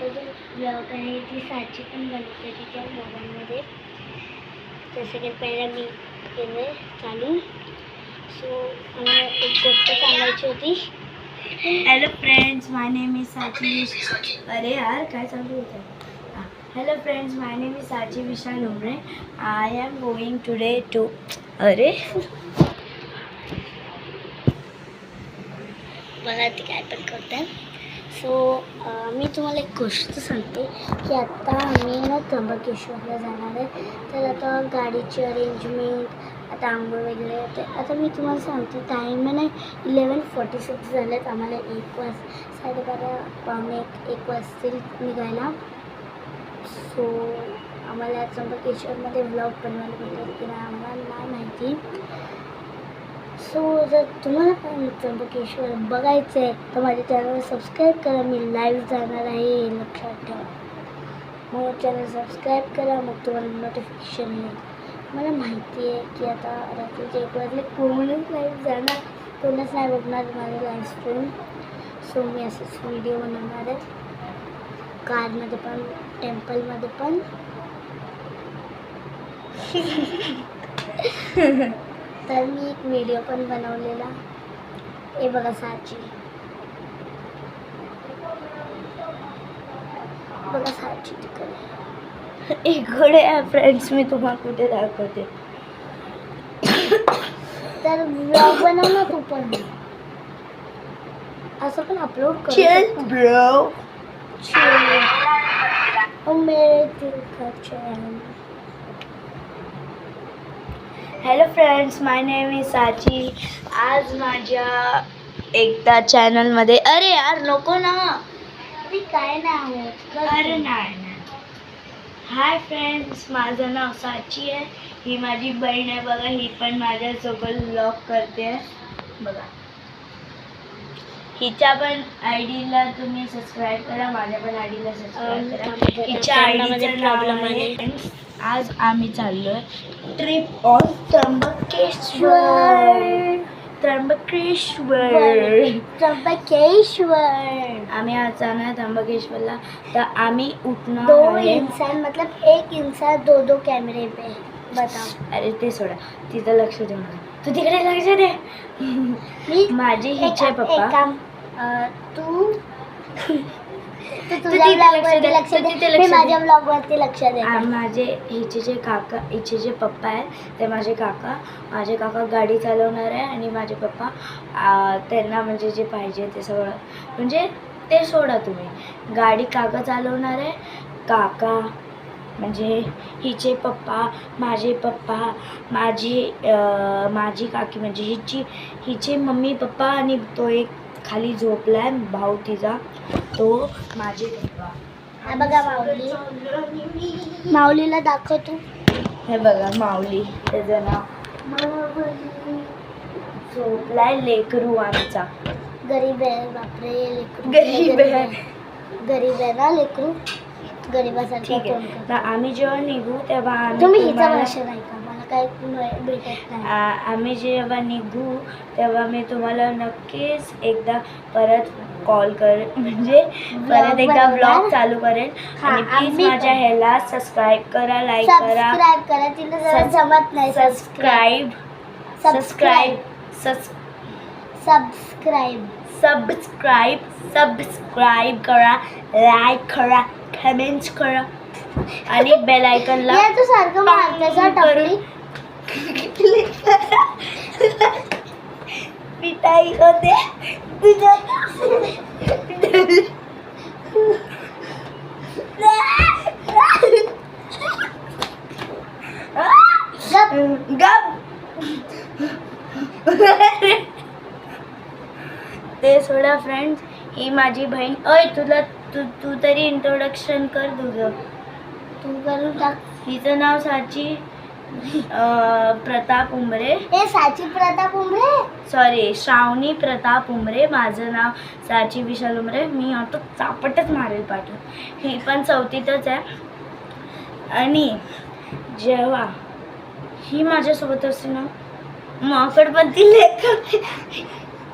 तो जो ब्लॉग आहे ती साची पण बनवते तिच्या मोबाईलमध्ये. जसं की पहिला मी केलं चालू. सो मला एक गोष्ट सांगायची होती. Hello friends, my name is Sachi. अरे यार काय चालू होतं. Hello friends, my name is Sachi Vishal Umare. I am going today to अरे बघा ते काय पण करते. सो मी तुम्हाला एक गोष्ट सांगते की आता आम्ही ना त्र्यंबकेश्वरला जाणार आहे. तर आता गाडीची अरेंजमेंट, आता आंघोळ वगैरे होते. आता मी तुम्हाला सांगते टाईम आहे ना 11:46 झालेत. आम्हाला 1:12 पावणे 1 वाजतील निघायला. सो आम्हाला त्र्यंबकेश्वरमध्ये ब्लॉग बनवायला भेटेल की नाही आम्हाला नाही माहिती. सो जर तुम्हाला पण त्र्यंबकेश्वर बघायचं आहे तर माझ्या चॅनलला सबस्क्राईब करा. मी लाईव्ह जाणार आहे हे लक्षात ठेवा. मग चॅनल सबस्क्राईब करा, मग तुम्हाला नोटिफिकेशन येईल. मला माहिती आहे की आता रात्रीचे 1 वाजले कोणच लाईव्ह जाणार, कोणच नाही बघणार माझं लाईव्ह स्ट्रीम. सो मी असेच व्हिडिओ बनवणार आहे, कारमध्ये पण टेम्पलमध्ये पण. तर मी एक व्हिडिओ पण बनवलेला. हे बघा साची, बघा साची तिकडे. इकडे फ्रेंड्स मी तुम्हाला कुठे दाखवते. तर ब्लॉग बनव ना तू पण, असं पण अपलोड कर. चल ब्रो, मेरे दिल का चैन. Hello friends, my name is Sachi. आज माझ्या एकदा चॅनलमध्ये अरे यार नको ना. अरे काय नाही होत. अरे नाही. हाय फ्रेंड्स, माझं नाव साची आहे. ही माझी बहीण आहे बघा. ही पण माझ्यासोबत व्लॉग करते बघा. हिच्या पण आयडीला तुम्ही सबस्क्राईब करा, माझ्या पण आयडीला सबस्क्राईब करा. हिच्या आयडीचं प्रॉब्लेम आहे. आज आम्ही चाललोय ट्रिप ऑन त्र्यंबकेश्वर. आम्ही आज जाणार त्र्यंबकेश्वरला. तर आम्ही उठणार 2 इंसान मतलब 1 इंसान 2 कैमरे पे बताओ. अरे ते सोडा, तिथं लक्ष दे. तू तिकडे लक्ष दे. माझे हिचे पप्पा. एक काम, तू तुझ्या ब्लॉगवरती लक्ष दे, मी माझ्या ब्लॉगवरती लक्ष दे. माझे हिचे जे काका, हिचे जे पप्पा आहेत ते माझे काका गाडी चालवणार आहे. आणि माझे पप्पा त्यांना म्हणजे जे पाहिजे ते सगळं, म्हणजे ते सोडा तुम्ही. गाडी काका चालवणार आहे. काका म्हणजे हिचे पप्पा, माझे पप्पा, माझी काकी म्हणजे हिचे मम्मी पप्पा, आणि तो एक खाली झोपलाय भाऊ तिचा, तो माझे पप्पा. हा बघा माऊली, माऊलीला दाखव तू. हे बघा माऊली, त्याचं नाव. झोपलाय लेकरू आमचा. गरीब आहे बापरे लेकरू. गरीब आहे ना लेकरू, गरीबासारखं. ठीक आहे. तर आम्ही जेव्हा निघू तेव्हा तुम्ही हिचा भाषा नाही का, मला काय भेटत नाही. आम्ही जेव्हा निघू तेव्हा मी तुम्हाला नक्कीच एकदा परत कॉल करेन, म्हणजे परत एकदा ब्लॉग चालू करेन. आणि प्लीज माझ्या ह्याला सबस्क्राईब करा, लाईक करा. सबस्क्राईब करा, तिला जरा जमत नाही. सबस्क्राईब करा, लाईक करा, कमेंट्स करा आणि बेल आयकॉनला. तू सारखं मारण्याचा टपली पिटाई होते तुझ्या. ते सोडा फ्रेंड्स, ही माझी बहीण. तुला तू तरी इंट्रोडक्शन कर तुझं. तू करून टाक. हिचं नाव साची प्रताप उमरे. साची प्रताप उमरे, सॉरी श्रावणी प्रताप उमरे. माझं नाव साची विशाल उमरे. मी आता चापटच मारेल पाठवून. ही पण 4थीतच आहे. आणि जेव्हा ही माझ्यासोबत असते ना, माकड पण ती लेकर.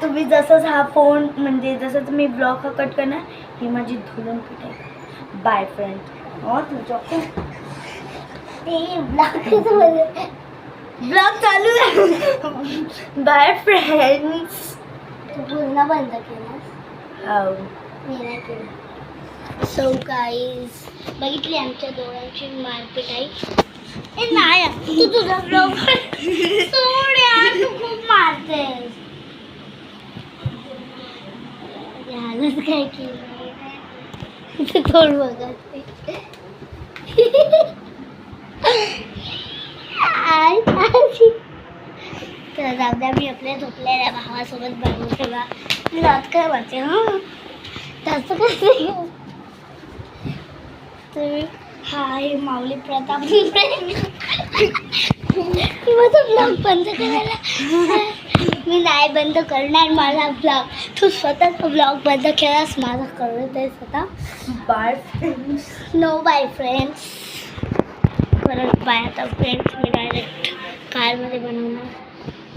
तुम्ही जसंच हा फोन म्हणजे जसं तुम्ही ब्लॉग कट करणार, ही माझी धुलून पिटाई. Bye friend. तुझ्या ते ब्लॉग ब्लॉग चालू आहे. Bye friends. तू पूर्ण बंद केलास, मी नाही केलं. सो गाईज, बघितली आमच्या दोघांची मारपीट आहे. ए नाही, तू तुझा ब्लॉग सोड यार, तू खूप मारतेस. यालाच काय केलं तू, तोड बघत तर दादा मी आपल्या झोपलेल्या भावासोबत बनवून ठेवा लात काय वाटते. हां तसं काय तर हाय माऊली प्रताप माझा ब्लॉग बंद करायला. मी नाही बंद करणार माझा ब्लॉग. तू स्वतःचा ब्लॉग बंद केलास, माझा करत आहे स्वतः. Bye friends. No bye friends. परत बाय आता फ्रेंड्स. मी डायरेक्ट कारमध्ये बनवणार,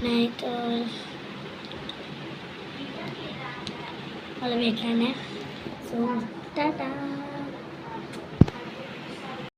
नाही तर मला भेटणार नाही. सो टाटा.